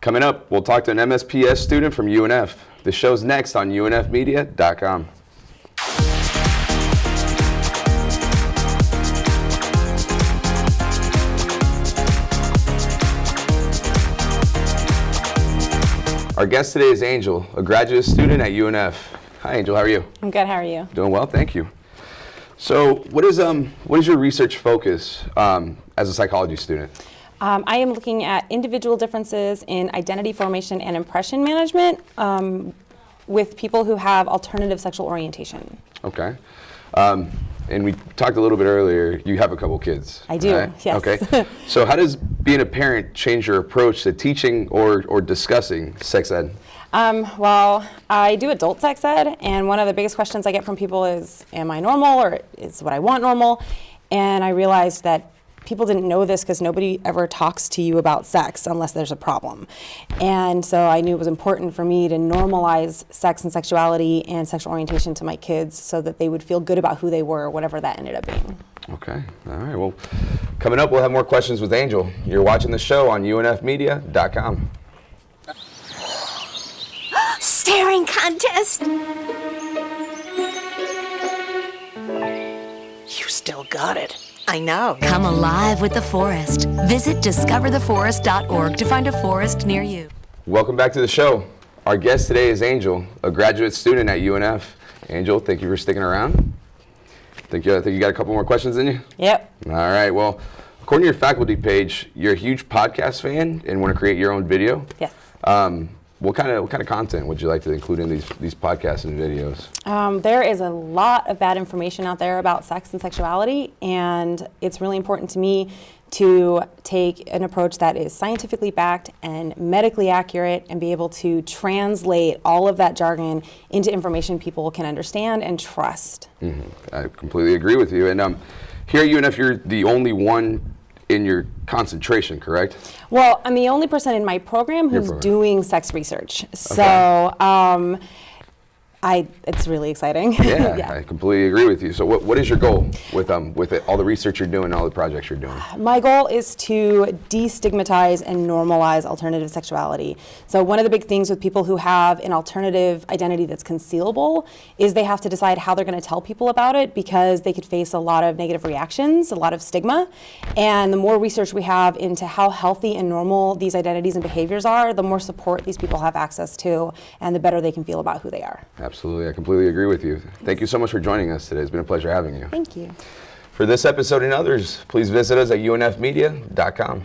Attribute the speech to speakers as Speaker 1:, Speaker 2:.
Speaker 1: Coming up, we'll talk to an MSPS student from UNF. The show's next on unfmedia.com. Our guest today is Angel, a graduate student at UNF. Hi Angel, how are you?
Speaker 2: I'm good, how are you?
Speaker 1: Doing well, thank you. So what is your research focus as a psychology student?
Speaker 2: I am looking at individual differences in identity formation and impression management with people who have alternative sexual orientation.
Speaker 1: Okay. And we talked a little bit earlier, you have a couple kids.
Speaker 2: I do,
Speaker 1: right?
Speaker 2: yes.
Speaker 1: Okay. So how does being a parent change your approach to teaching or discussing sex ed?
Speaker 2: Well, I do adult sex ed, and one of the biggest questions I get from people is, am I normal, or is what I want normal? And I realized that people didn't know this because nobody ever talks to you about sex unless there's a problem. And so I knew it was important for me to normalize sex and sexuality and sexual orientation to my kids so that they would feel good about who they were, whatever that ended up being.
Speaker 1: Okay, all right, well, coming up we'll have more questions with Angel. You're watching the show on unfmedia.com.
Speaker 3: Staring contest! You still got it. I know.
Speaker 4: Come alive with the forest. Visit discovertheforest.org to find a forest near you.
Speaker 1: Welcome back to the show. Our guest today is Angel, a graduate student at UNF. Angel, thank you for sticking around. Think you got a couple more questions in you?
Speaker 2: Yep.
Speaker 1: All right, well, according to your faculty page, you're a huge podcast fan and want to create your own video.
Speaker 2: Yes.
Speaker 1: What kind of content would you like to include in these podcasts and videos?
Speaker 2: There is a lot of bad information out there about sex and sexuality, and it's really important to me to take an approach that is scientifically backed and medically accurate and be able to translate all of that jargon into information people can understand and trust.
Speaker 1: Mm-hmm. I completely agree with you. And here at UNF, you're the only one in your concentration, correct?
Speaker 2: Well, I'm the only person in my program who's doing sex research. So it's really exciting.
Speaker 1: Yeah,
Speaker 2: Yeah.
Speaker 1: I completely agree with you. So what is your goal with all the research you're doing, all the projects you're doing?
Speaker 2: My goal is to destigmatize and normalize alternative sexuality. So one of the big things with people who have an alternative identity that's concealable is they have to decide how they're going to tell people about it because they could face a lot of negative reactions, a lot of stigma. And the more research we have into how healthy and normal these identities and behaviors are, the more support these people have access to and the better they can feel about who they are.
Speaker 1: Absolutely, I completely agree with you. Thank you so much for joining us today. It's been a pleasure having you.
Speaker 2: Thank you.
Speaker 1: For this episode and others, please visit us at unfmedia.com.